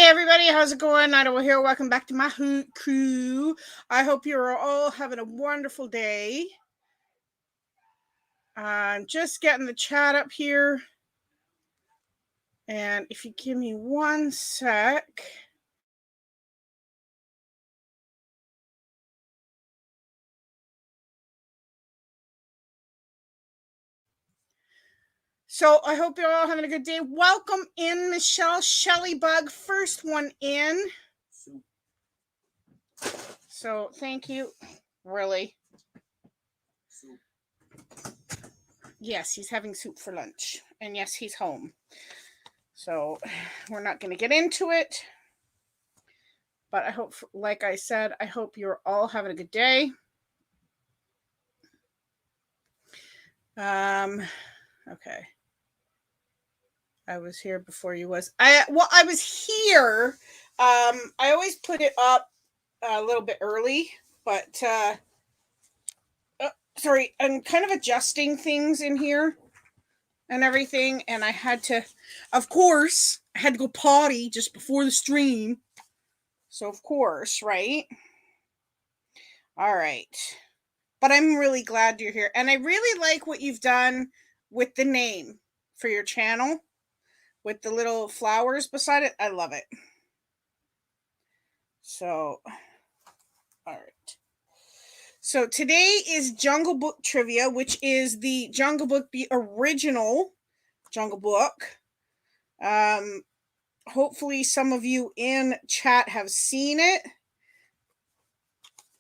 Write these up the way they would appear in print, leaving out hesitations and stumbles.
everybody, how's it going? Nida here. Welcome back to my hoot crew. I hope you're all having a wonderful day. I'm just getting the chat up here. And if you give me one sec. So I hope you're all having a good day. Welcome in, Michelle Shellybug, first one in. So thank you. Really? Yes, he's having soup for lunch. And yes, he's home. So we're not going to get into it. But I hope, like I said, I hope you're all having a good day. Okay. I was here before you was. I was here. I always put it up a little bit early, but sorry, I'm kind of adjusting things in here and everything, and I had to, of course, I had to go potty just before the stream. So of course, right? All right. But I'm really glad you're here, and I really like what you've done with the name for your channel. With the little flowers beside it. I love it. So, all right. So today is Jungle Book Trivia, which is the Jungle Book, the original Jungle Book. Hopefully some of you in chat have seen it.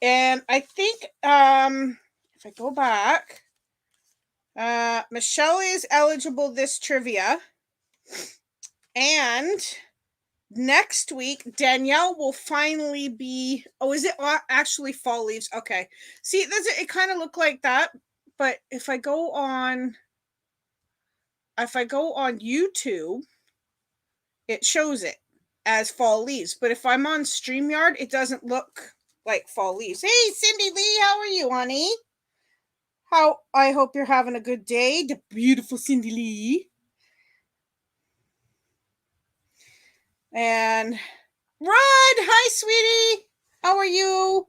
And I think if I go back, Michelle is eligible this trivia. And next week, Danielle will finally be. Oh, is it actually fall leaves? Okay. See, it kind of look like that, but if I go on YouTube, it shows it as fall leaves. But if I'm on StreamYard, it doesn't look like fall leaves. Hey, Cindy Lee, how are you, honey? I hope you're having a good day. The beautiful Cindy Lee. And Rod, hi, sweetie. How are you?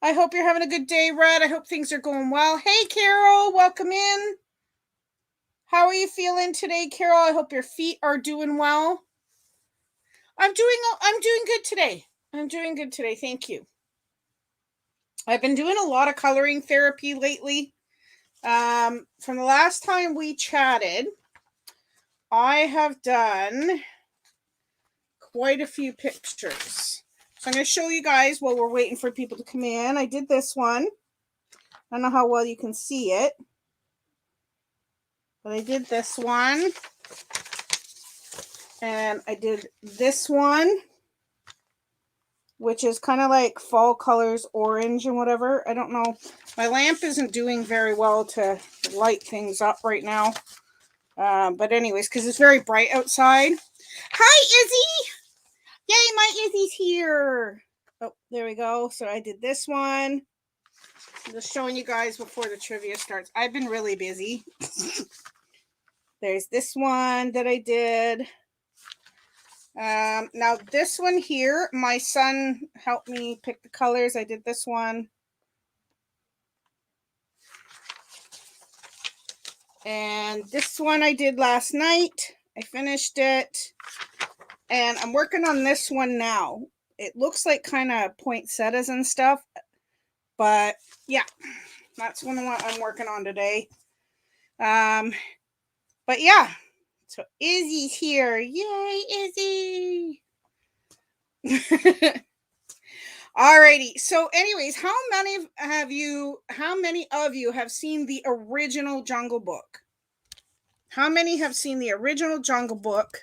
I hope you're having a good day, Rod. I hope things are going well. Hey, Carol, welcome in. How are you feeling today, Carol? I hope your feet are doing well. I'm doing good today. I'm doing good today. Thank you. I've been doing a lot of coloring therapy lately. From the last time we chatted, I have done quite a few pictures. So I'm going to show you guys while we're waiting for people to come in. I did this one. I don't know how well you can see it, but I did this one. And I did this one, which is kind of like fall colors, orange and whatever. I don't know. My lamp isn't doing very well to light things up right now. But anyways, because it's very bright outside. Hi, Izzy! Yay, my Izzy's here! Oh, there we go. So I did this one. I'm just showing you guys before the trivia starts. I've been really busy. There's this one that I did. Now this one here, my son helped me pick the colors. I did this one. And this one I did last night. I finished it. And I'm working on this one now. It looks like kind of poinsettias and stuff. But yeah, that's one I'm working on today. But yeah. So Izzy's here. Yay, Izzy! Alrighty. So, anyways, how many of you have seen the original Jungle Book? How many have seen the original Jungle Book?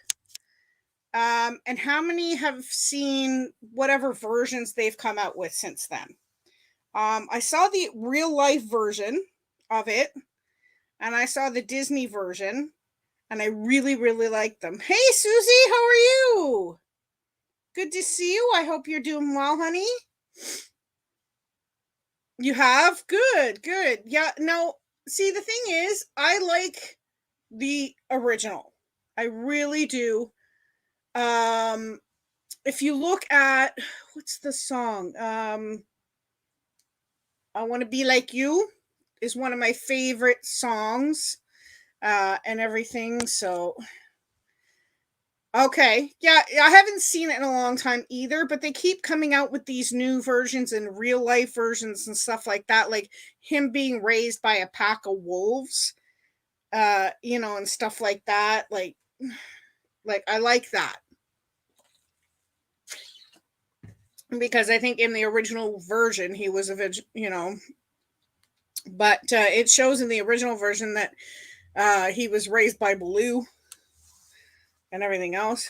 And how many have seen whatever versions they've come out with since then? I saw the real life version of it, and I saw the Disney version, and I really, really liked them. Hey, Susie, how are you? Good to see you. I hope you're doing well, honey. You have? Good, good. Yeah, now, see, the thing is, I like the original. I really do. If you look at, what's the song? I Want to Be Like You is one of my favorite songs, and everything. So, okay. Yeah, I haven't seen it in a long time either, but they keep coming out with these new versions and real life versions and stuff like that, like him being raised by a pack of wolves, and stuff like that. Like I like that because I think in the original version he was but it shows in the original version that he was raised by Baloo and everything else.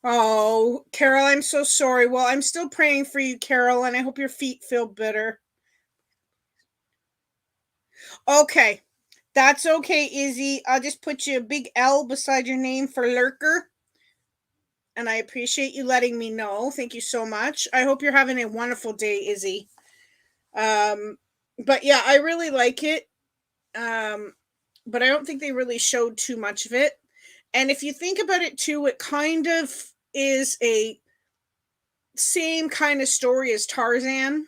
Oh, Carol, I'm so sorry. Well, I'm still praying for you, Carol, and I hope your feet feel better. Okay, that's okay, Izzy. I'll just put you a big L beside your name for lurker. And I appreciate you letting me know. Thank you so much. I hope you're having a wonderful day, Izzy. Um, but yeah, I really like it. Um, but I don't think they really showed too much of it. And if you think about it too, it kind of is a same kind of story as Tarzan,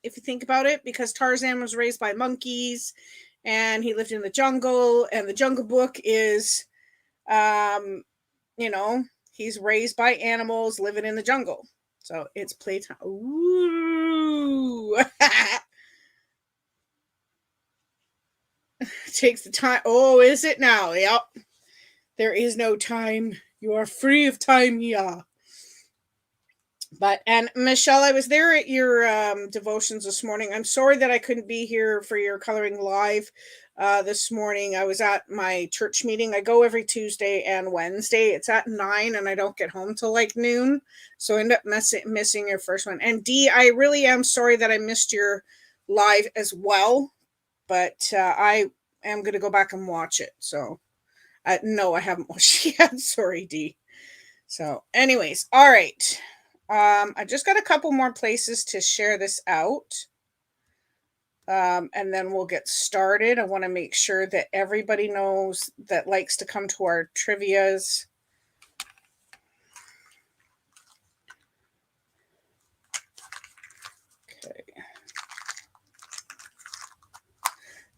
if you think about it, because Tarzan was raised by monkeys and he lived in the jungle, and the Jungle Book is, um, you know, he's raised by animals living in the jungle. So it's playtime. Ooh. Takes the time. Oh, is it now? Yep. There is no time. You are free of time, yeah. But, and Michelle, I was there at your devotions this morning. I'm sorry that I couldn't be here for your coloring live this morning. I was at my church meeting. I go every Tuesday and Wednesday. It's at 9 and I don't get home till like noon. So I end up missing your first one. And Dee, I really am sorry that I missed your live as well. But I am going to go back and watch it. So no, I haven't watched it yet. Sorry, Dee. So anyways, all right. I just got a couple more places to share this out. And then we'll get started. I want to make sure that everybody knows that likes to come to our trivias. Okay.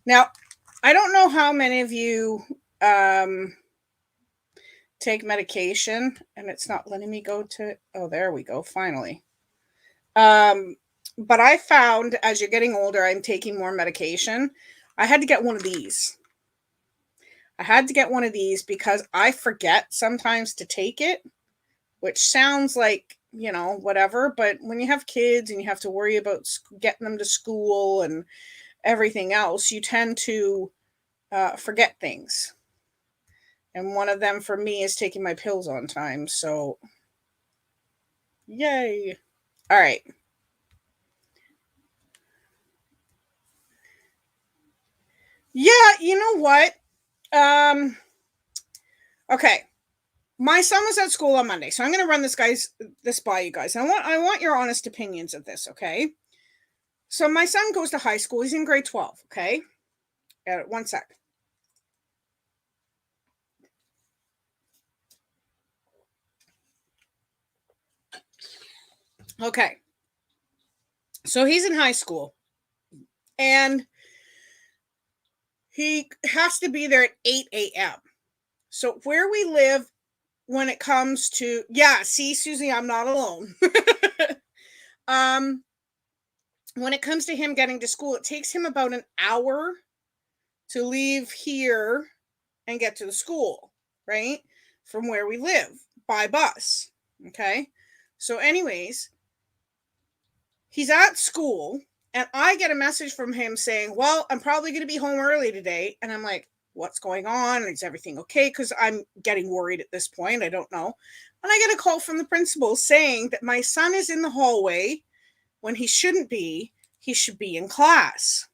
Now, I don't know how many of you take medication, and it's not letting me go to, oh, there we go, finally. But I found as you're getting older, I'm taking more medication. I had to get one of these. I had to get one of these because I forget sometimes to take it, which sounds like, whatever. But when you have kids and you have to worry about getting them to school and everything else, you tend to forget things. And one of them for me is taking my pills on time. So, yay. All right. Yeah, you know what? Okay. My son was at school on Monday, so I'm going to run this by you guys. I want your honest opinions of this, okay? So my son goes to high school. He's in grade 12, okay? One sec. Okay. So he's in high school and he has to be there at 8 a.m. So where we live, when it comes to, yeah, see, Susie, I'm not alone. um, when it comes to him getting to school, it takes him about an hour to leave here and get to the school, right? From where we live by bus. Okay. So, anyways, he's at school and I get a message from him saying, well, I'm probably going to be home early today. And I'm like, what's going on? Is everything okay? Because I'm getting worried at this point. I don't know. And I get a call from the principal saying that my son is in the hallway when he shouldn't be. He should be in class.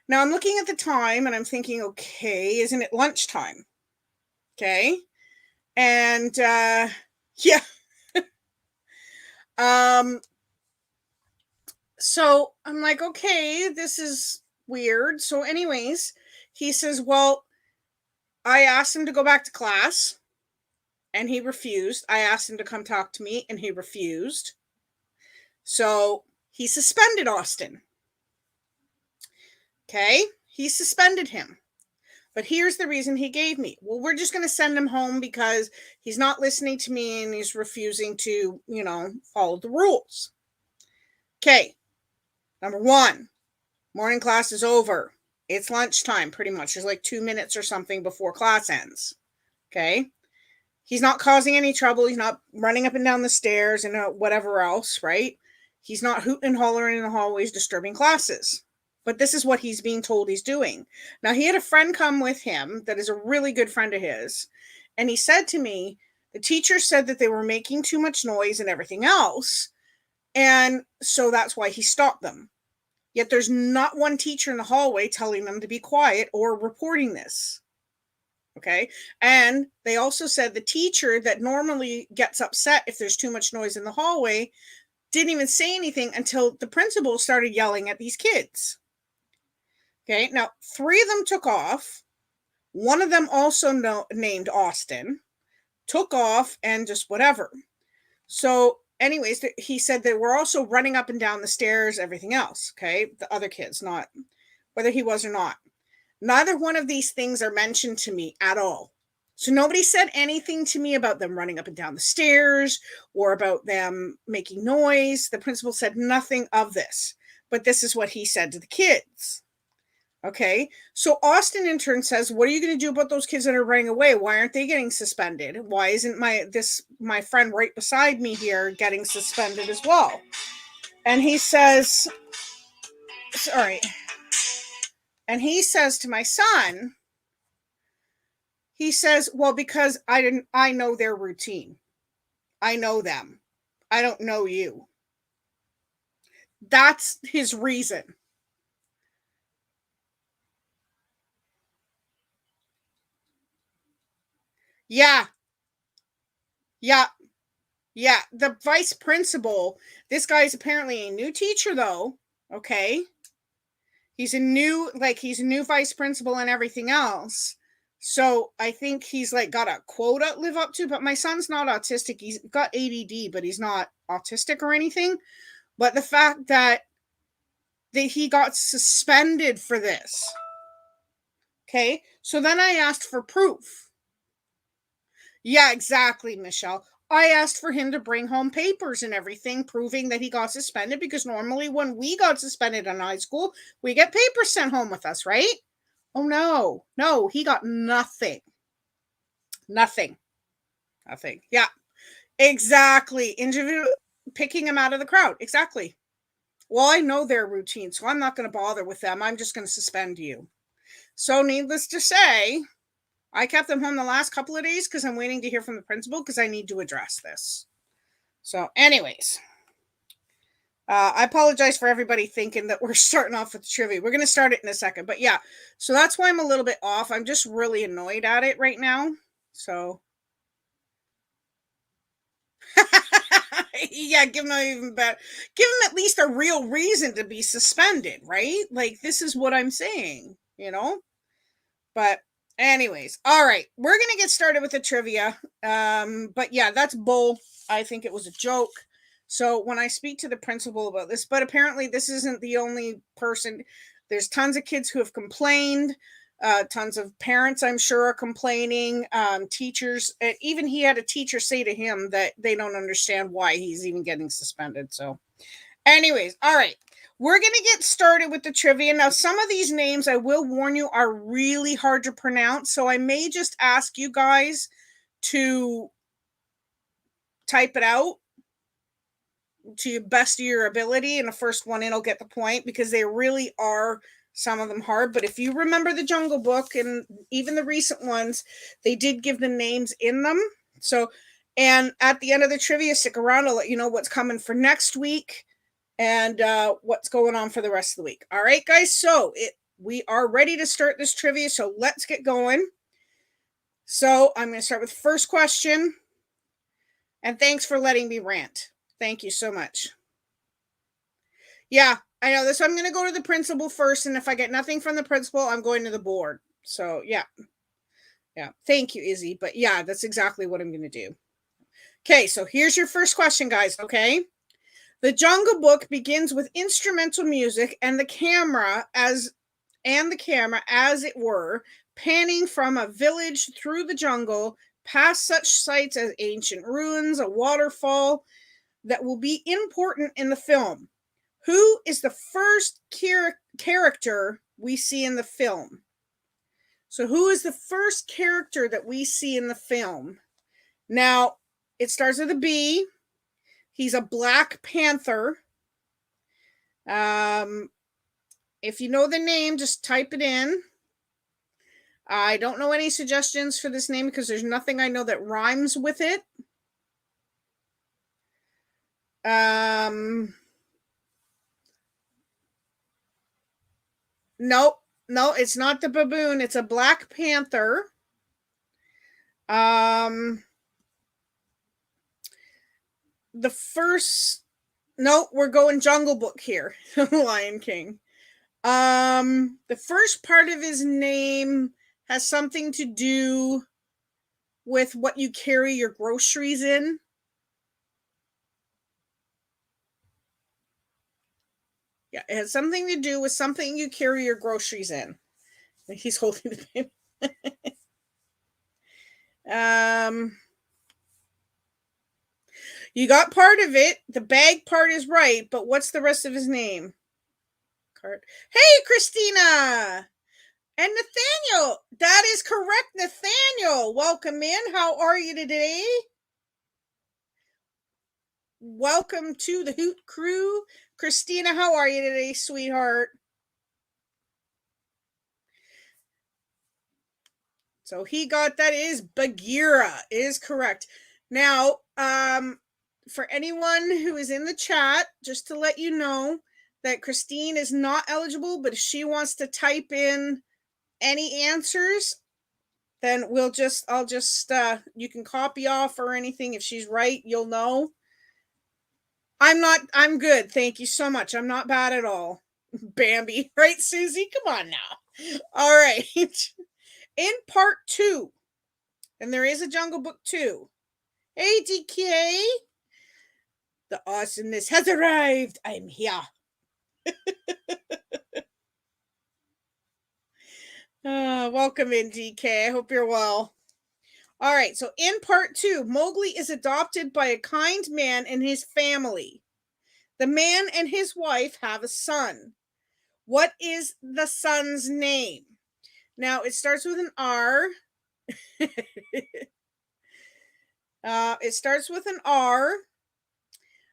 Now I'm looking at the time and I'm thinking, okay, isn't it lunchtime? Okay. And yeah. um so I'm like, okay, this is weird. So anyways, he says, well, I asked him to go back to class and he refused. I asked him to come talk to me, and he refused. So he suspended Austin. Okay? He suspended him. But here's the reason he gave me. Well, we're just going to send him home because he's not listening to me and he's refusing to, follow the rules. Okay. Number one, morning class is over. It's lunchtime, pretty much. There's like 2 minutes or something before class ends. Okay. He's not causing any trouble. He's not running up and down the stairs and whatever else, right? He's not hooting and hollering in the hallways, disturbing classes. But this is what he's being told he's doing. Now, he had a friend come with him that is a really good friend of his. And he said to me, the teacher said that they were making too much noise and everything else. And so that's why he stopped them. Yet there's not one teacher in the hallway telling them to be quiet or reporting this. Okay. And they also said the teacher that normally gets upset if there's too much noise in the hallway didn't even say anything until the principal started yelling at these kids. Okay. Now, 3 of them took off. One of them also named Austin, took off and just whatever. So anyways, he said they were also running up and down the stairs, everything else. Okay. The other kids, not whether he was or not. Neither one of these things are mentioned to me at all. So nobody said anything to me about them running up and down the stairs or about them making noise. The principal said nothing of this, but this is what he said to the kids. Okay. So Austin in turn says, what are you going to do about those kids that are running away? Why aren't they getting suspended? Why isn't my friend right beside me here getting suspended as well? And he says, sorry. And he says to my son, he says, well, because I know their routine. I know them. I don't know you. That's his reason. Yeah. Yeah. Yeah. The vice principal, this guy is apparently a new teacher though. Okay. He's a new vice principal and everything else. So I think he's like got a quota to live up to, but my son's not autistic. He's got ADD, but he's not autistic or anything. But the fact that he got suspended for this. Okay. So then I asked for proof. Yeah, exactly, Michelle. I asked for him to bring home papers and everything proving that he got suspended because normally when we got suspended in high school, we get papers sent home with us, right? Oh, no. No, he got nothing. Nothing. Nothing. Yeah, exactly. Picking him out of the crowd. Exactly. Well, I know their routine, so I'm not going to bother with them. I'm just going to suspend you. So needless to say, I kept them home the last couple of days because I'm waiting to hear from the principal because I need to address this. So anyways, I apologize for everybody thinking that we're starting off with trivia. We're going to start it in a second. But yeah, so that's why I'm a little bit off. I'm just really annoyed at it right now. So yeah, give them even better. Give them at least a real reason to be suspended, right? Like this is what I'm saying, But anyways, all right, we're gonna get started with the trivia. But yeah, that's bull. I think it was a joke. So when I speak to the principal about this, but apparently this isn't the only person. There's tons of kids who have complained. Tons of parents, I'm sure, are complaining. Teachers, even he had a teacher say to him that they don't understand why he's even getting suspended. So, anyways, all right. We're going to get started with the trivia. Now, some of these names, I will warn you, are really hard to pronounce. So I may just ask you guys to type it out to the best of your ability. And the first one in will get the point because they really are, some of them, hard. But if you remember the Jungle Book and even the recent ones, they did give the names in them. So, and at the end of the trivia, stick around. I'll let you know what's coming for next week and what's going on for the rest of the week. All right, guys. So we are ready to start this trivia. So let's get going. So I'm going to start with the first question. And thanks for letting me rant. Thank you so much. Yeah, I know this. So I'm going to go to the principal first. And if I get nothing from the principal, I'm going to the board. So yeah. Yeah. Thank you, Izzy. But yeah, that's exactly what I'm going to do. Okay, so here's your first question, guys. Okay. The Jungle Book begins with instrumental music and the camera as it were, panning from a village through the jungle, past such sights as ancient ruins, a waterfall that will be important in the film. Who is the first character we see in the film? So, who is the first character that we see in the film? Now, it starts with a B. He's a Black Panther. If you know the name, just type it in. I don't know any suggestions for this name because there's nothing I know that rhymes with it. No, it's not the baboon. It's a Black Panther. The first, no, we're going Jungle Book here. Lion King. The first part of his name has something to do with what you carry your groceries in. Yeah, it has something to do with something you carry your groceries in. He's holding the baby. You got part of it. The bag part is right, but what's the rest of his name? Hey, Christina! And Nathaniel! That is correct, Nathaniel! Welcome in. How are you today? Welcome to the Hoot Crew. Christina, how are you today, sweetheart? So he got that is Bagheera is correct. Now, for anyone who is in the chat, just to let you know that Christine is not eligible, but if she wants to type in any answers, then I'll just you can copy off or anything. If she's right, you'll know. I'm good. Thank you so much. I'm not bad at all. Bambi, right, Susie? Come on now. All right. In part 2, and there is a Jungle Book 2. Hey, DK. The awesomeness has arrived. I'm here. Welcome in, DK. I hope you're well. All right, so in part 2, Mowgli is adopted by a kind man and his family. The man and his wife have a son. What is the son's name? Now, it starts with an R. It starts with an R.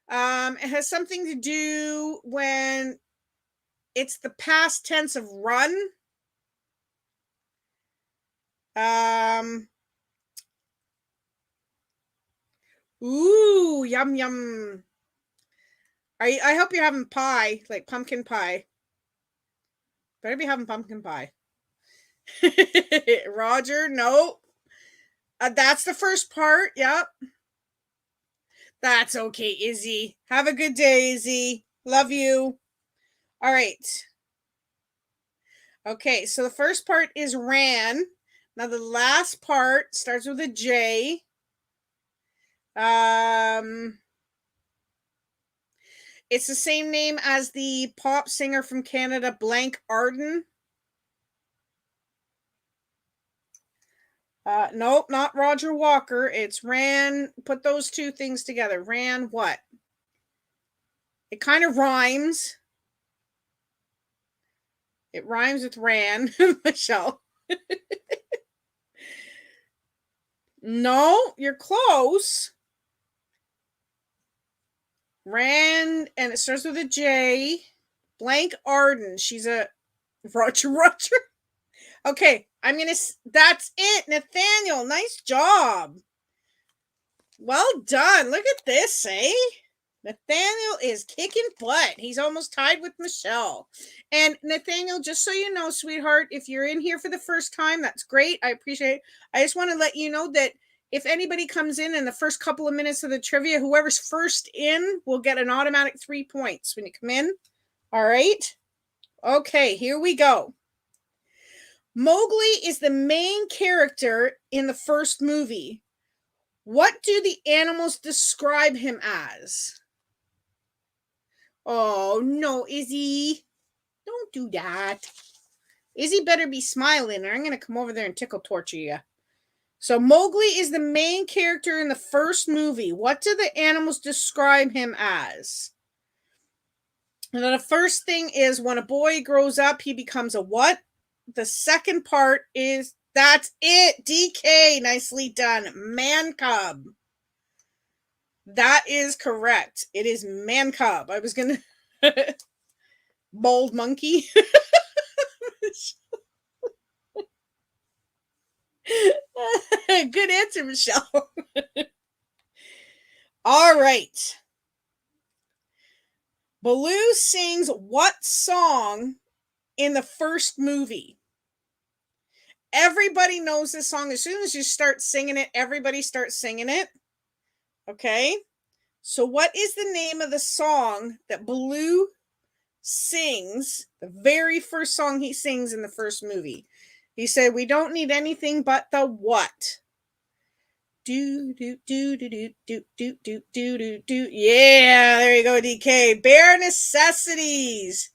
It has something to do when it's the past tense of run. Ooh, yum yum. I hope you're having pie, like pumpkin pie. Better be having pumpkin pie. Roger, no. That's the first part. Yep. That's okay, Izzy. Have a good day, Izzy. Love you. All right. Okay, so the first part is ran. Now the last part starts with a J. It's the same name as the pop singer from Canada, Blank Arden. Nope, not Roger Walker. It's Ran. Put those two things together. Ran what? It kind of rhymes. It rhymes with Ran, Michelle. No, you're close. Ran, and it starts with a J. Blank Arden. She's a Roger. Okay, that's it, Nathaniel. Nice job. Well done. Look at this, eh? Nathaniel is kicking butt. He's almost tied with Michelle. And Nathaniel, just so you know, sweetheart, if you're in here for the first time, that's great. I appreciate it. I just want to let you know that if anybody comes in the first couple of minutes of the trivia, whoever's first in will get an automatic 3 points when you come in. All right. Okay, here we go. Mowgli is the main character in the first movie. What do the animals describe him as? Oh, no, Izzy. Don't do that. Izzy better be smiling, or I'm going to come over there and tickle torture you. So Mowgli is the main character in the first movie. What do the animals describe him as? And then the first thing is when a boy grows up, he becomes a what? The second part is, that's it. DK, nicely done. Man cub. That is correct. It is man cub. I was going to... Bald monkey. Good answer, Michelle. All right. Baloo sings what song in the first movie? Everybody knows this song. As soon as you start singing it, everybody starts singing it. Okay? So what is the name of the song that Baloo sings? The very first song he sings in the first movie. He said, we don't need anything but the what? Do do do do do do do do do do do. Yeah, there you go, DK. Bare necessities.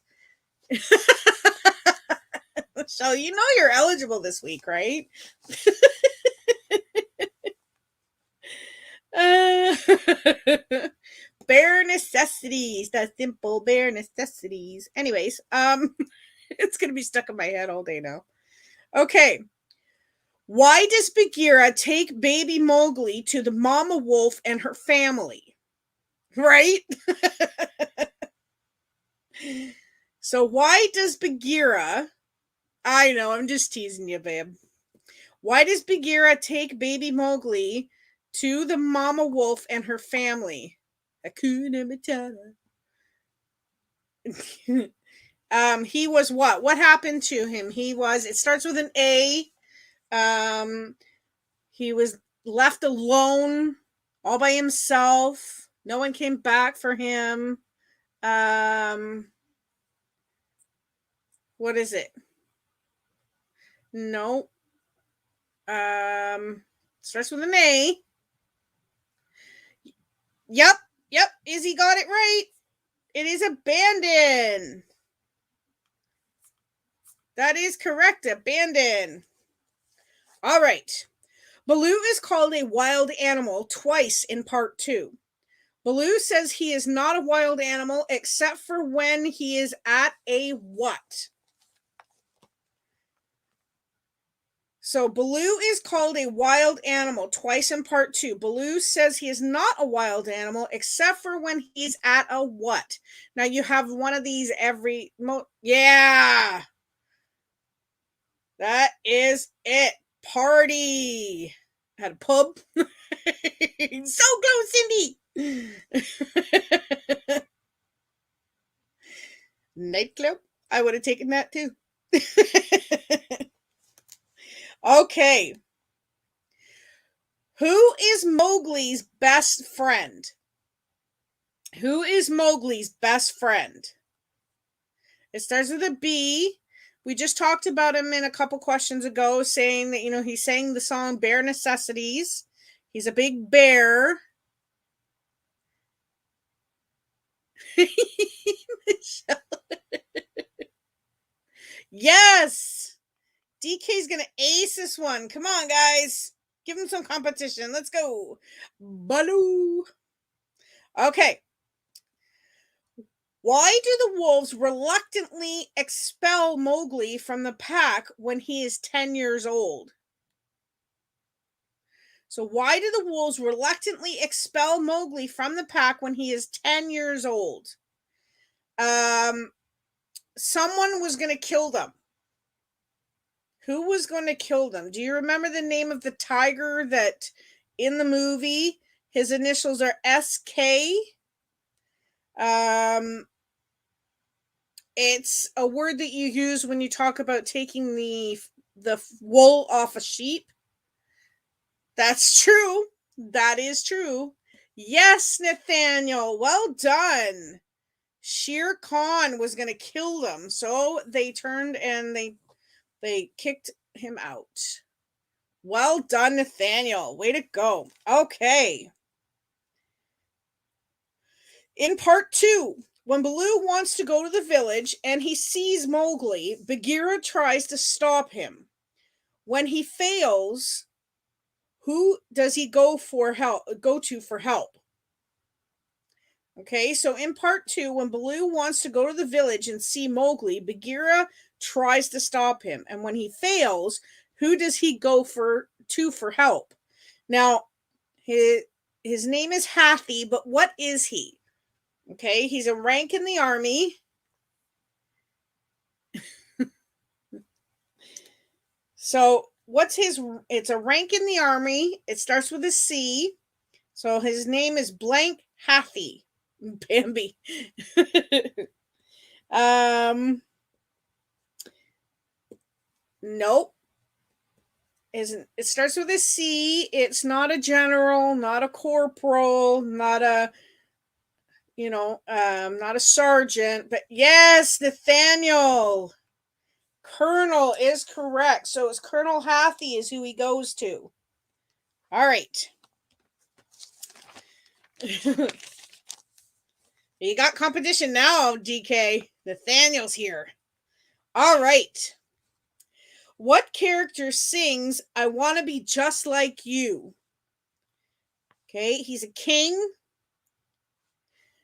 So you know you're eligible this week, right? Bare necessities. The simple bare necessities. Anyways, it's gonna be stuck in my head all day now. Okay. Why does Bagheera take baby Mowgli to the mama wolf and her family? Right? So why does Bagheera... I know, I'm just teasing you, babe. Why does Bagheera take baby Mowgli to the mama wolf and her family? Hakuna Matata. He was what? What happened to him? He was... It starts with an A. He was left alone, all by himself. No one came back for him. What is it? No. Starts with an A. Yep. Izzy got it right. It is abandoned. That is correct. Abandoned. All right. Baloo is called a wild animal twice in part 2. Baloo says he is not a wild animal except for when he is at a what? So Baloo is called a wild animal twice in part 2. Baloo says he is not a wild animal except for when he's at a what? Now you have one of these every... Yeah! That is it. Party. Had a pub. So close, Cindy. Nightclub. I would have taken that too. Okay. Who is Mowgli's best friend? Who is Mowgli's best friend? It starts with a B. We just talked about him in a couple questions ago, saying that, he sang the song Bare Necessities. He's a big bear. Yes! DK's gonna ace this one. Come on, guys. Give him some competition. Let's go. Baloo. Okay. Why do the wolves reluctantly expel Mowgli from the pack when he is 10 years old? So why do the wolves reluctantly expel Mowgli from the pack when he is 10 years old? Someone was going to kill them. Who was going to kill them? Do you remember the name of the tiger that in the movie, his initials are SK? It's a word that you use when you talk about taking the wool off a sheep. That's true. That is true. Yes, Nathaniel. Well done. Shere Khan was going to kill them. So they turned and they They kicked him out. Well done, Nathaniel. Way to go. Okay. In part 2, when Baloo wants to go to the village and he sees Mowgli, Bagheera tries to stop him. When he fails, who does he go to for help? Okay, so in part 2, when Baloo wants to go to the village and see Mowgli, Bagheera tries to stop him. And when he fails, who does he go for help? Now, his name is Hathi, but what is he? Okay, he's a rank in the army. So it's a rank in the army. It starts with a C. So his name is Blank Hathi. Bambi. Nope. Isn't it starts with a C. It's not a general, not a corporal, not a not a sergeant, but yes, Nathaniel. Colonel is correct. So it's Colonel Hathi is who he goes to. All right. You got competition now, DK. Nathaniel's here. All right. What character sings I Want to Be Just Like You? Okay, he's a king.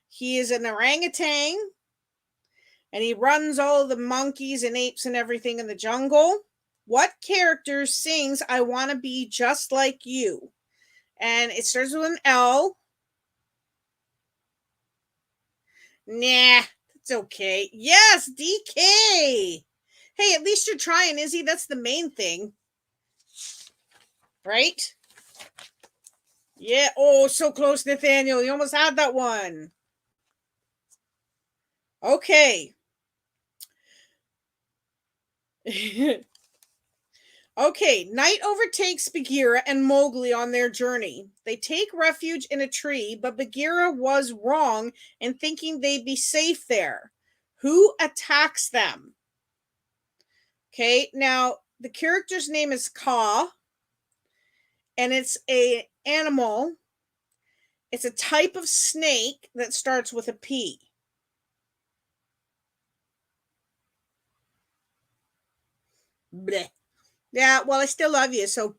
He is an orangutan. And he runs all of the monkeys and apes and everything in the jungle. What character sings I Want to Be Just Like You? And it starts with an L. Nah, it's okay. Yes, DK. Hey, at least you're trying, Izzy. That's the main thing. Right? Yeah. Oh, so close, Nathaniel. You almost had that one. Okay. Okay, night overtakes Bagheera and Mowgli on their journey. They take refuge in a tree, but Bagheera was wrong in thinking they'd be safe there. Who attacks them? Okay, now the character's name is Ka, and it's an animal. It's a type of snake that starts with a P. Blech. Yeah, well, I still love you, so.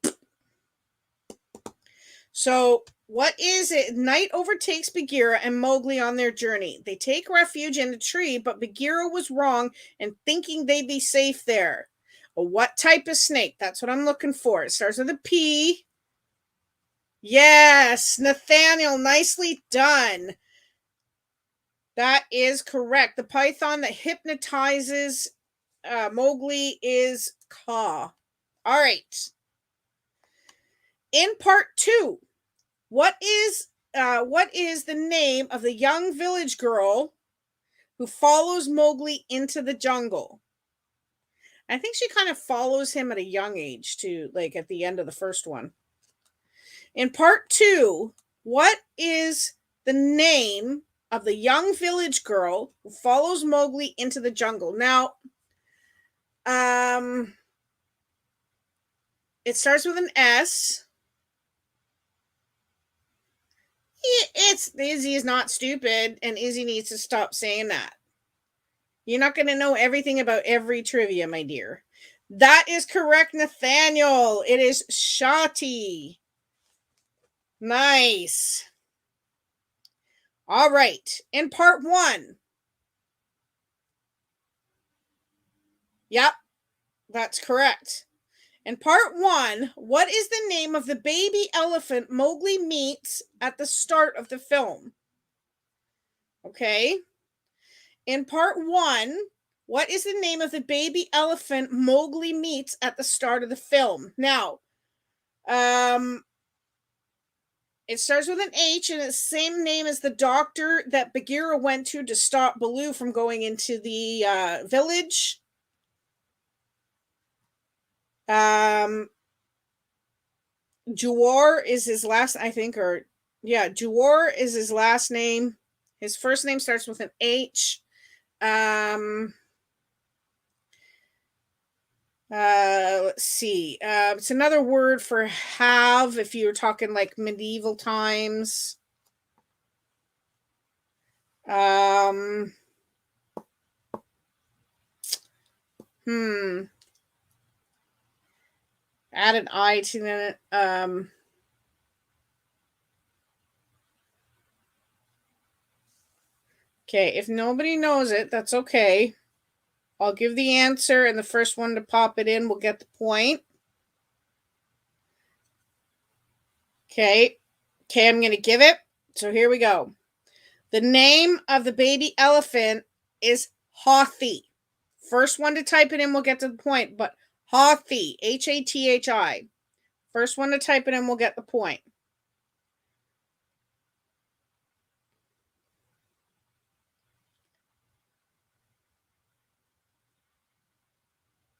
So, what is it? Night overtakes Bagheera and Mowgli on their journey. They take refuge in a tree, but Bagheera was wrong in thinking they'd be safe there. What type of snake? That's what I'm looking for. It starts with a P. Yes, Nathaniel, nicely done. That is correct. The python that hypnotizes Mowgli is Ka. All right. In part 2, what is the name of the young village girl who follows Mowgli into the jungle? I think she kind of follows him at a young age too, like at the end of the first one. In part 2, what is the name of the young village girl who follows Mowgli into the jungle? Now, it starts with an S. Izzy is not stupid, and Izzy needs to stop saying that. You're not going to know everything about every trivia, my dear. That is correct, Nathaniel. It is Shati. Nice. All right. In part 1. Yep, that's correct. In part 1, what is the name of the baby elephant Mowgli meets at the start of the film? Okay. In part 1, what is the name of the baby elephant Mowgli meets at the start of the film? Now, it starts with an H, and it's the same name as the doctor that Bagheera went to stop Baloo from going into the village. Juwar is his last, I think, Juwar is his last name. His first name starts with an H. Let's see. It's another word for have if you're talking like medieval times. Hmm. Add an I to it. Okay, if nobody knows it, that's okay. I'll give the answer, and the first one to pop it in will get the point. Okay. Okay, I'm going to give it. So here we go. The name of the baby elephant is Hathi. First one to type it in will get to the point, but Hathi, Hathi. First one to type it in will get the point.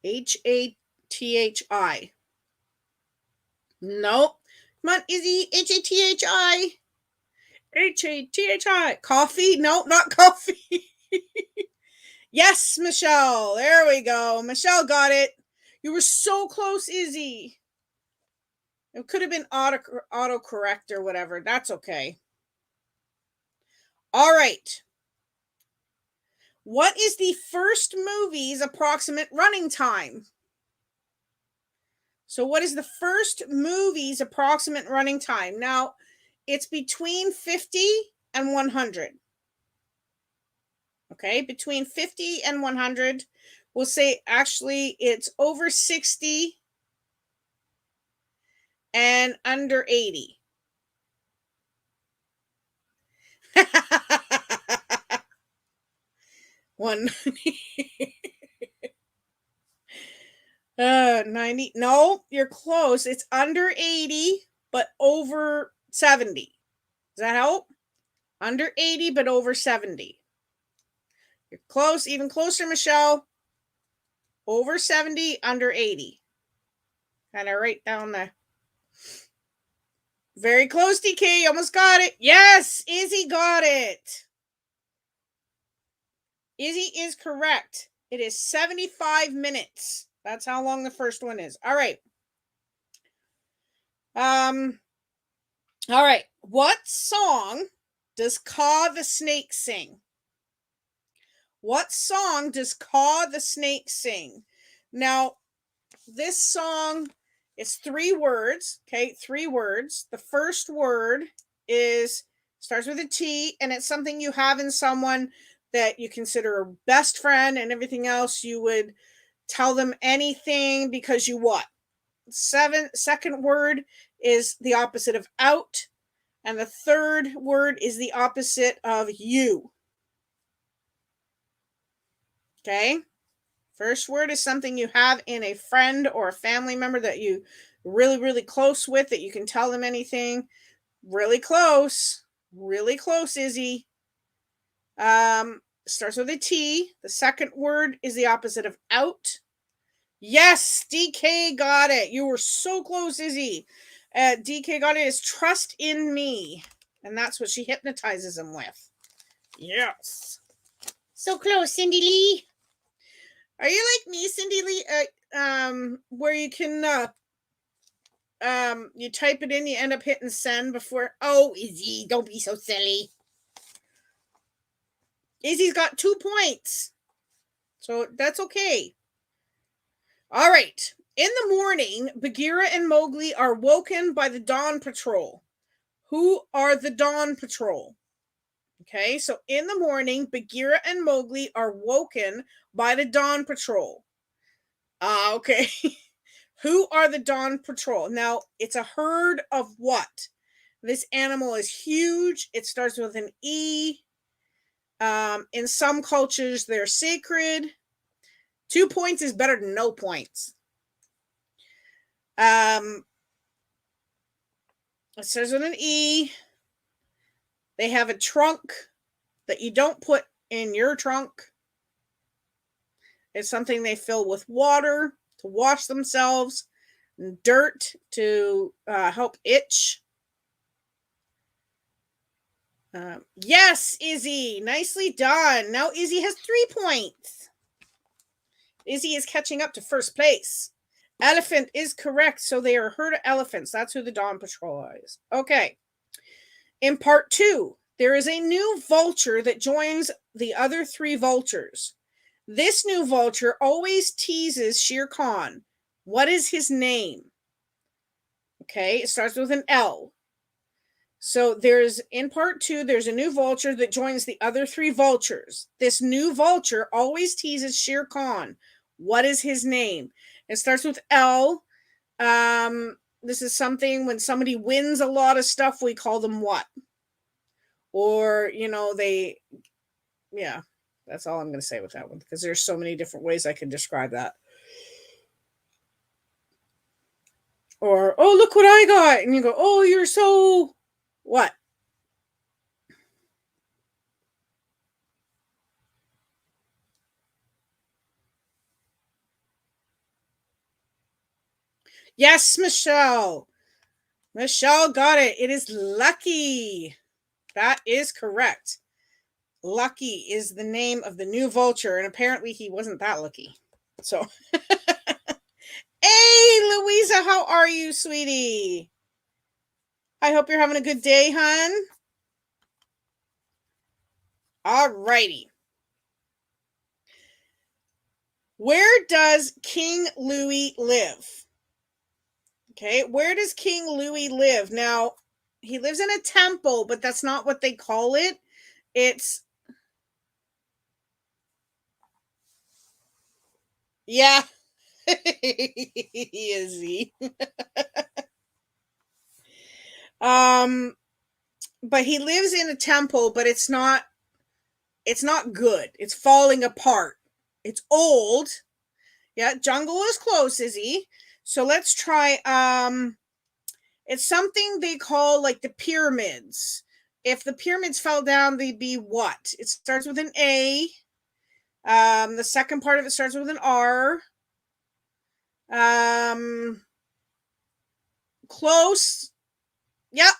Hathi. Nope. Come on, Izzy. Hathi. Hathi. Coffee? No, not coffee. Yes, Michelle. There we go. Michelle got it. You were so close, Izzy. It could have been autocorrect or whatever. That's okay. All right. What is the first movie's approximate running time? So, what is the first movie's approximate running time? Now, it's between 50 and 100. Okay, between 50 and 100. We'll say actually it's over 60 and under 80. One 90. No, you're close. It's under 80 but over 70. Does that help? Under 80 but over 70. You're close, even closer, Michelle. Over 70, under 80. Kind of right down there. Very close, DK. Almost got it. Yes, Izzy got it. Izzy is correct. It is 75 minutes. That's how long the first one is. All right. All right. What song does Caw the Snake sing? What song does Caw the Snake sing? Now, this song is 3 words. Okay, 3 words. The first word starts with a T, and it's something you have in someone that you consider a best friend, and everything else you would tell them anything because you what? Second word is the opposite of out, and the third word is the opposite of you. Okay? First word is something you have in a friend or a family member that you really, really close with, that you can tell them anything. Really close. Really close, Izzy. Starts with a T. The second word is the opposite of out. Yes, DK got it. You were so close, Izzy. DK got it. Is trust in me. And that's what she hypnotizes him with. Yes. So close, Cindy Lee. Are you like me, Cindy Lee? Where you can you type it in, you end up hitting send before. Oh, Izzy, don't be so silly. Izzy's got 2 points, so that's okay. All right. In the morning, Bagheera and Mowgli are woken by the Dawn Patrol. Who are the Dawn Patrol? Okay, so in the morning, Bagheera and Mowgli are woken by the Dawn Patrol. Okay. Who are the Dawn Patrol? Now, it's a herd of what? This animal is huge. It starts with an E. In some cultures, they're sacred. 2 points is better than no points. It starts with an E. They have a trunk that you don't put in your trunk. It's something they fill with water to wash themselves, dirt to help itch. Yes, Izzy. Nicely done. Now Izzy has 3 points. Izzy is catching up to first place. Elephant is correct. So they are herd of elephants. That's who the Dawn Patrol is. Okay. In part 2, there is a new vulture that joins the other 3 vultures. This new vulture always teases Shere Khan. What is his name? Okay, it starts with an L. So in part 2, there's a new vulture that joins the other 3 vultures. This new vulture always teases Shere Khan. What is his name? It starts with L. This is something when somebody wins a lot of stuff, we call them what? Or, that's all I'm going to say with that one, because there's so many different ways I can describe that. Or, oh, look what I got. And you go, oh, you're so what? Yes, Michelle. Michelle got it. It is Lucky. That is correct. Lucky is the name of the new vulture, and apparently he wasn't that lucky. So, hey, Louisa, how are you, sweetie? I hope you're having a good day, hon. All righty. Where does King Louie live? Okay, where does King Louie live? Now, he lives in a temple, but that's not what they call it. It's... Yeah. Is he? But he lives in a temple, but it's not good. It's falling apart. It's old. Yeah, jungle is close, is he? So let's try it's something they call like the pyramids. If the pyramids fell down, they'd be what? It starts with an A. The second part of it starts with an R. Close. Yep.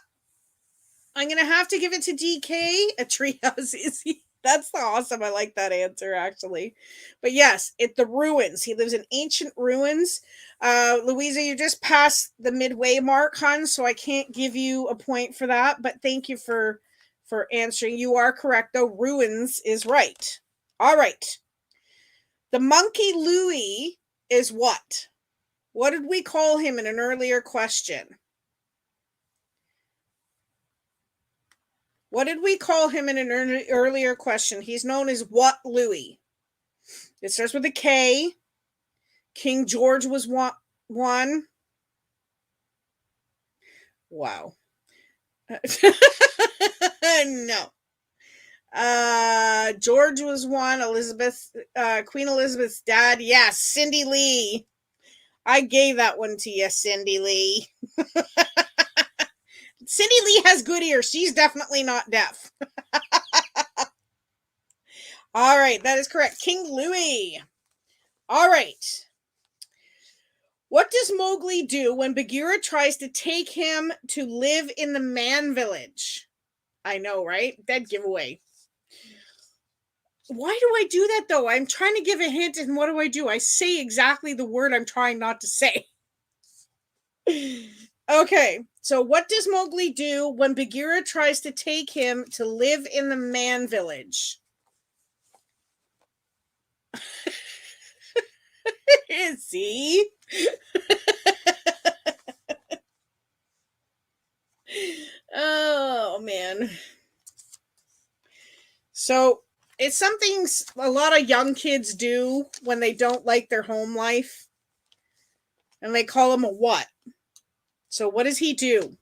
I'm going to have to give it to DK. A treehouse, is he? That's awesome. I like that answer, actually. But yes, the ruins. He lives in ancient ruins. Louisa, you just passed the midway mark, hon, so I can't give you a point for that. But thank you for answering. You are correct, though. Ruins is right. All right. The monkey Louie is what? What did we call him in an earlier question? What did we call him in an earlier question? He's known as what Louie? It starts with a K. King George was one. Wow. No. George was one. Queen Elizabeth's dad. Yes, Cindy Lee. I gave that one to you, Cindy Lee. Cindy Lee has good ears. She's definitely not deaf. All right, that is correct. King Louie. All right. What does Mowgli do when Bagheera tries to take him to live in the man village? I know, right? Dead giveaway. Why do I do that, though? I'm trying to give a hint, and what do? I say exactly the word I'm trying not to say. Okay, so what does Mowgli do when Bagheera tries to take him to live in the man village? Is he? Oh, man. So it's something a lot of young kids do when they don't like their home life. And they call him a what? So what does he do?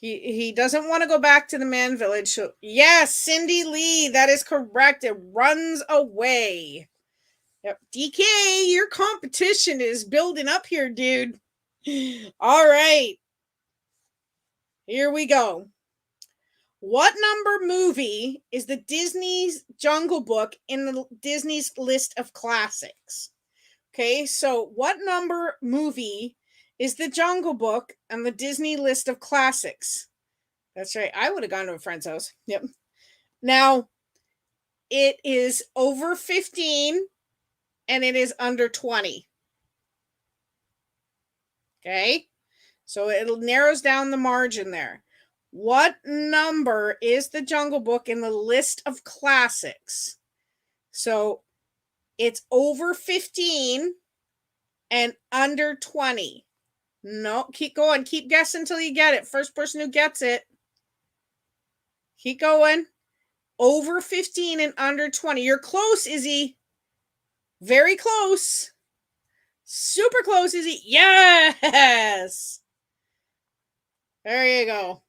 He doesn't want to go back to the man village. So yes, Cindy Lee, that is correct. It runs away. Yep. DK, your competition is building up here, dude. All right. Here we go. What number movie is the Disney's Jungle Book in the Disney's list of classics? Okay, so what number movie is the Jungle Book on the Disney list of classics? That's right. I would have gone to a friend's house. Yep. Now, it is over 15. and it is under 20. Okay, so it narrows down the margin there. What number is the Jungle Book in the list of classics? So it's over 15 and under 20. No, keep going. Keep guessing until you get it. First person who gets it. Keep going. Over 15 and under 20. You're close, Izzy. Very close. Super close, Izzy. Yes. There you go.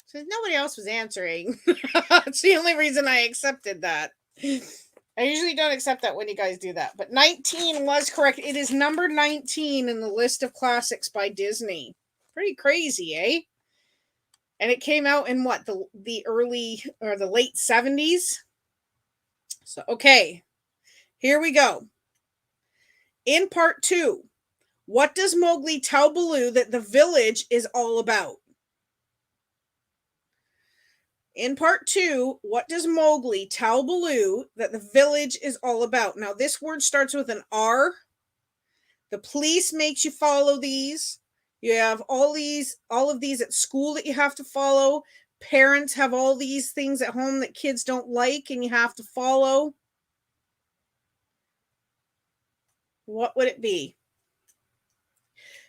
So nobody else was answering. It's the only reason I accepted that. I usually don't accept that when you guys do that. But 19 was correct. It is number 19 in the list of classics by Disney. Pretty crazy, eh? And it came out in what? The early or the late 70s? So, okay. Here we go. In part 2, what does Mowgli tell Baloo that the village is all about? In part 2, what does Mowgli tell Baloo that the village is all about? Now, this word starts with an R. The police makes you follow these. You have all of these at school that you have to follow. Parents have all these things at home that kids don't like and you have to follow. What would it be?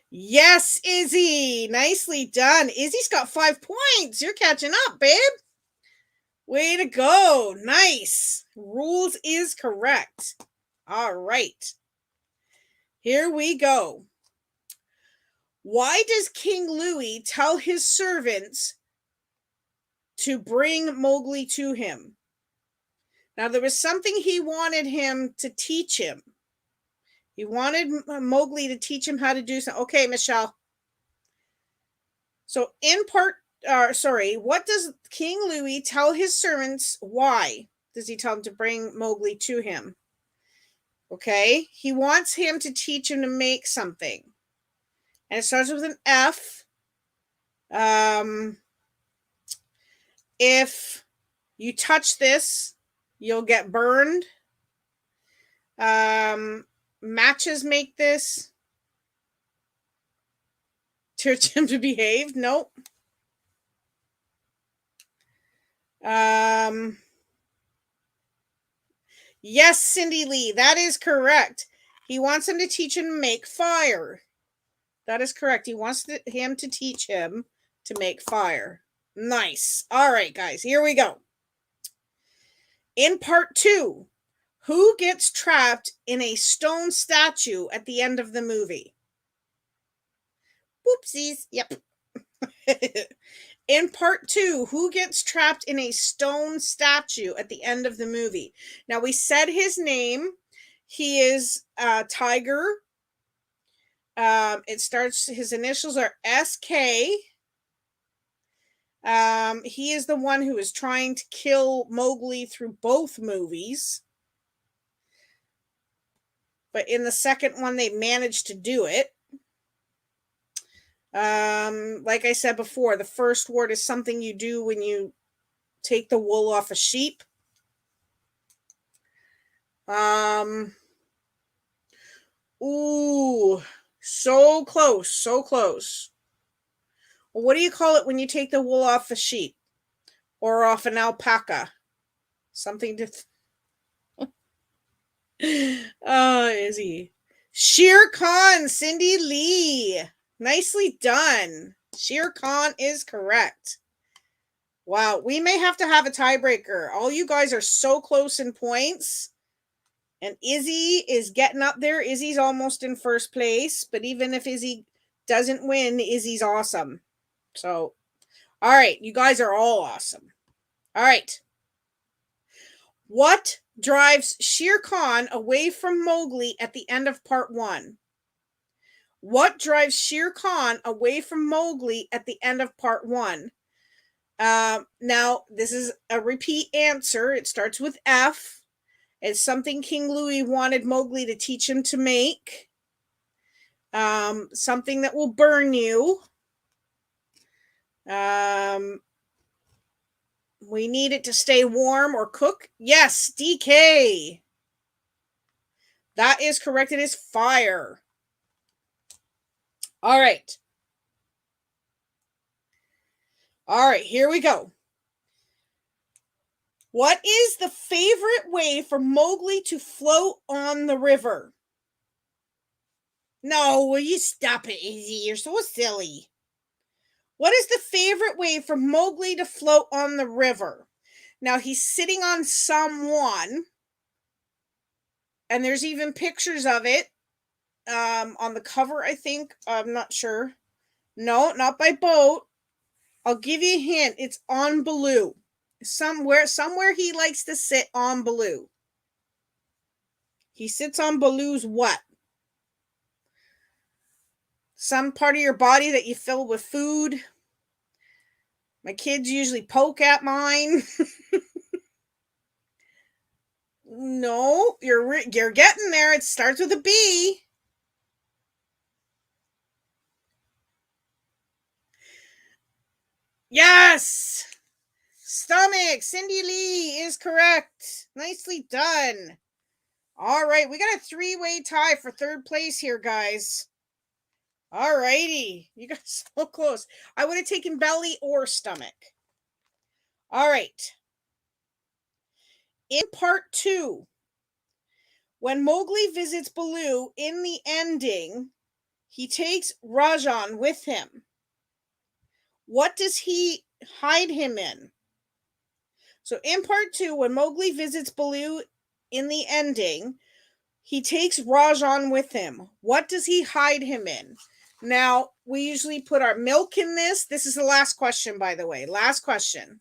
Yes, Izzy. Nicely done. Izzy's got 5 points. You're catching up, babe. Way to go. Nice. Rules is correct. All right. Here we go. Why does King Louie tell his servants to bring Mowgli to him? Now, there was something he wanted him to teach him. He wanted Mowgli to teach him how to do something. Okay, Michelle. So in part, what does King Louie tell his servants? Why does he tell them to bring Mowgli to him? Okay, he wants him to teach him to make something. And it starts with an F. If you touch this, you'll get burned. Matches make this. Teach him to behave. Nope. Yes, Cindy Lee, that is correct. He wants him to teach him to make fire. That is correct. He wants him to teach him to make fire. Nice. All right, guys, here we go. In part 2, who gets trapped in a stone statue at the end of the movie? Whoopsies. Yep. In part 2, who gets trapped in a stone statue at the end of the movie? Now, we said his name. He is Tiger. It starts, his initials are SK. He is the one who is trying to kill Mowgli through both movies. But in the second one, they managed to do it. Like I said before, the first word is something you do when you take the wool off a sheep. Ooh, so close, so close. Well, what do you call it when you take the wool off a sheep or off an alpaca? Something to. Oh, Izzy. Shere Khan, Cindy Lee. Nicely done. Shere Khan is correct. Wow, we may have to have a tiebreaker. All you guys are so close in points. And Izzy is getting up there. Izzy's almost in first place. But even if Izzy doesn't win, Izzy's awesome. So, all right. You guys are all awesome. All right. What drives Shere Khan away from Mowgli at the end of part 1? What drives Shere Khan away from Mowgli at the end of part 1? Now, this is a repeat answer. It starts with F. It's something King Louie wanted Mowgli to teach him to make. Something that will burn you. We need it to stay warm or cook. Yes, DK. That is correct. It is fire. All right. All right, here we go. What is the favorite way for Mowgli to float on the river? No, will you stop it, Izzy? You're so silly. What is the favorite way for Mowgli to float on the river? Now, he's sitting on someone, and there's even pictures of it on the cover, I think. I'm not sure. No, not by boat. I'll give you a hint. It's on Baloo. Somewhere he likes to sit on Baloo. He sits on Baloo's what? Some part of your body that you fill with food. My kids usually poke at mine. No, you're getting there. It starts with a B. Yes! Stomach. Cindy Lee is correct. Nicely done. All right, we got a three-way tie for third place here, guys. All righty. You got so close. I would have taken belly or stomach. All right. In part 2, when Mowgli visits Baloo in the ending, he takes Rajan with him. What does he hide him in? So in part 2, when Mowgli visits Baloo in the ending, he takes Rajan with him. What does he hide him in? Now, we usually put our milk in this. This is the last question, by the way. Last question.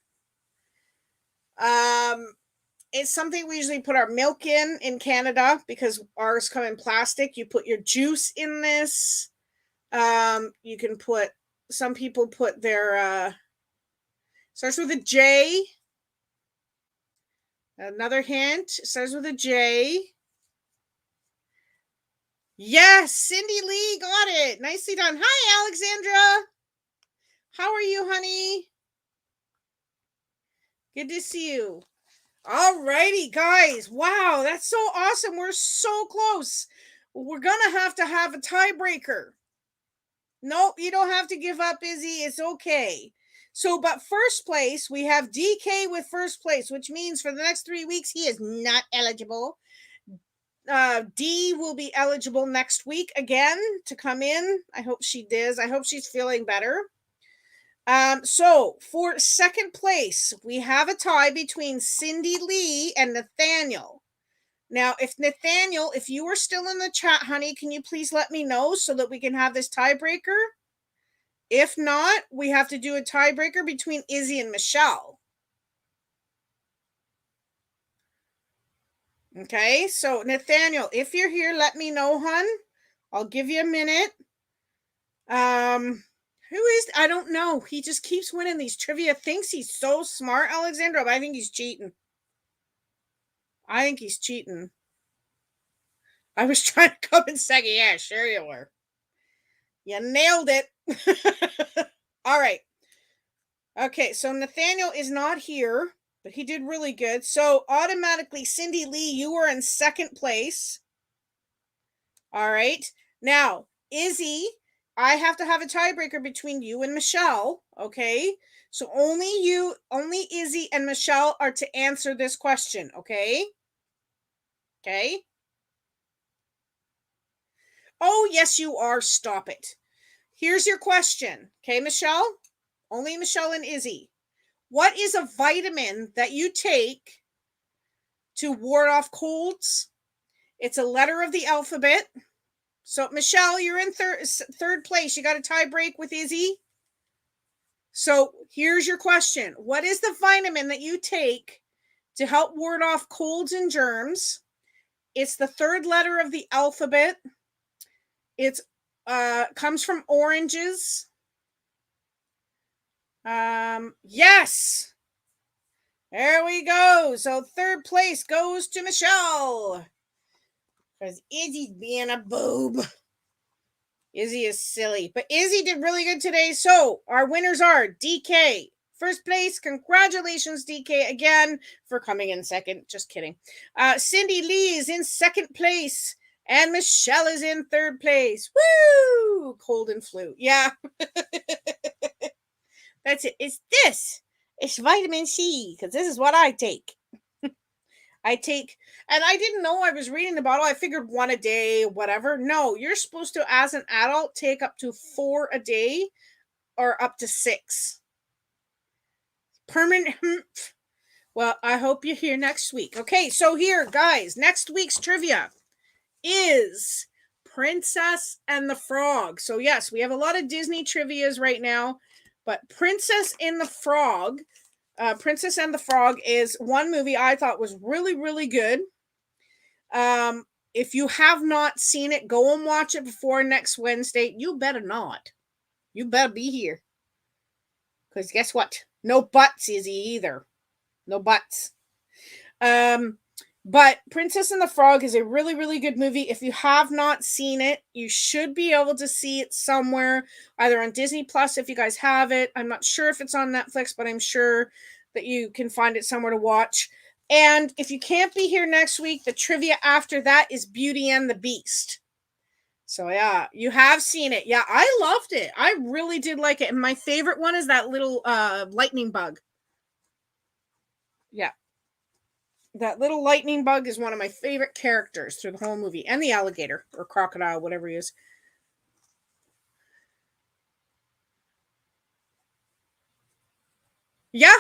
It's something we usually put our milk in Canada because ours come in plastic. You put your juice in this. You can put, some people put their, starts with a J. Another hint, starts with a J. Yes, Cindy Lee got it. Nicely done. Hi, Alexandra. How are you, honey? Good to see you. All righty, guys. Wow, that's so awesome. We're so close. We're going to have a tiebreaker. Nope, you don't have to give up, Izzy. It's okay. So, but first place, we have DK with first place, which means for the next 3 weeks, he is not eligible. D will be eligible next week again to come in. I hope she does. I hope she's feeling better. So for second place, we have a tie between Cindy Lee and Nathaniel. Now, if you are still in the chat, honey, can you please let me know so that we can have this tiebreaker? If not, we have to do a tiebreaker between Izzy and Michelle. Okay, so Nathaniel, if you're here, let me know, hun. I'll give you a minute. Who is, I don't know. He just keeps winning these trivia. Thinks he's so smart, Alexandra, but I think he's cheating. I was trying to come in second. Yeah, sure you were. You nailed it. All right. Okay, so Nathaniel is not here, but he did really good. So automatically, Cindy Lee, you were in second place. All right. Now, Izzy, I have to have a tiebreaker between you and Michelle. Okay. So only Izzy and Michelle are to answer this question. Okay. Okay. Oh, yes, you are. Stop it. Here's your question. Okay, Michelle? Only Michelle and Izzy. What is a vitamin that you take to ward off colds? It's a letter of the alphabet. So, Michelle, you're in third place. You got a tie break with Izzy. So, here's your question. What is the vitamin that you take to help ward off colds and germs? It's the third letter of the alphabet. It's comes from oranges. Yes. There we go. So third place goes to Michelle. Because Izzy's being a boob. Izzy is silly. But Izzy did really good today. So our winners are DK. First place. Congratulations, DK, again, for coming in second. Just kidding. Cindy Lee is in second place. And Michelle is in third place. Woo! Cold and flu. Yeah. That's it. It's this. It's vitamin C, because this is what I take. I take, and I didn't know I was reading the bottle. I figured one a day, whatever. No, you're supposed to, as an adult, take up to 4 a day or up to 6. Permanent. Well, I hope you're here next week. Okay, so here, guys, next week's trivia is Princess and the Frog. So, yes, we have a lot of Disney trivias right now, but Princess and the Frog is one movie I thought was really, really good. If you have not seen it, go and watch it before next Wednesday. You better not. You better be here. Because guess what? No buts, Izzy, either. No buts. But Princess and the Frog is a really, really good movie. If you have not seen it, you should be able to see it somewhere, either on Disney Plus if you guys have it. I'm not sure if it's on Netflix, but I'm sure that you can find it somewhere to watch. And if you can't be here next week, the trivia after that is Beauty and the Beast. So yeah, you have seen it. Yeah, I loved it. I really did like it. And my favorite one is that little lightning bug. Yeah. That little lightning bug is one of my favorite characters through the whole movie. And the alligator or crocodile, whatever he is. Yeah.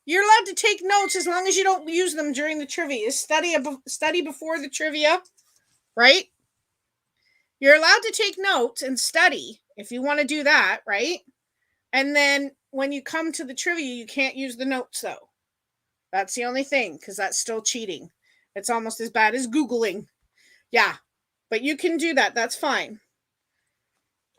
You're allowed to take notes as long as you don't use them during the trivia. Study before the trivia, right? You're allowed to take notes and study if you want to do that, right? And then when you come to the trivia, you can't use the notes though. That's the only thing, because that's still cheating. It's almost as bad as Googling. Yeah, but you can do that. That's fine.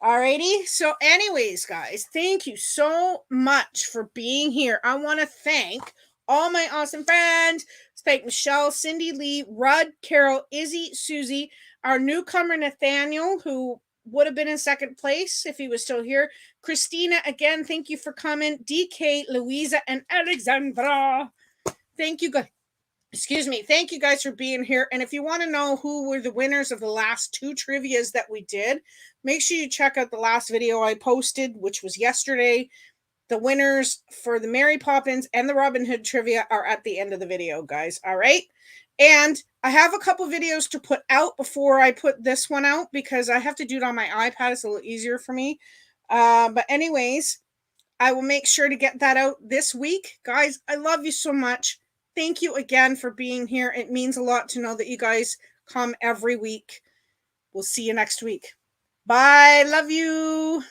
Alrighty. So, anyways, guys, thank you so much for being here. I want to thank all my awesome friends. Thank Michelle, Cindy, Lee, Rudd, Carol, Izzy, Susie, our newcomer Nathaniel, who would have been in second place if he was still here. Christina, again, thank you for coming. DK, Louisa, and Alexandra. Thank you guys. Excuse me. Thank you guys for being here. And if you want to know who were the winners of the last 2 trivias that we did, make sure you check out the last video I posted, which was yesterday. The winners for the Mary Poppins and the Robin Hood trivia are at the end of the video, guys. All right. And I have a couple videos to put out before I put this one out because I have to do it on my iPad. It's a little easier for me. But anyways, I will make sure to get that out this week. Guys, I love you so much. Thank you again for being here. It means a lot to know that you guys come every week. We'll see you next week. Bye. Love you.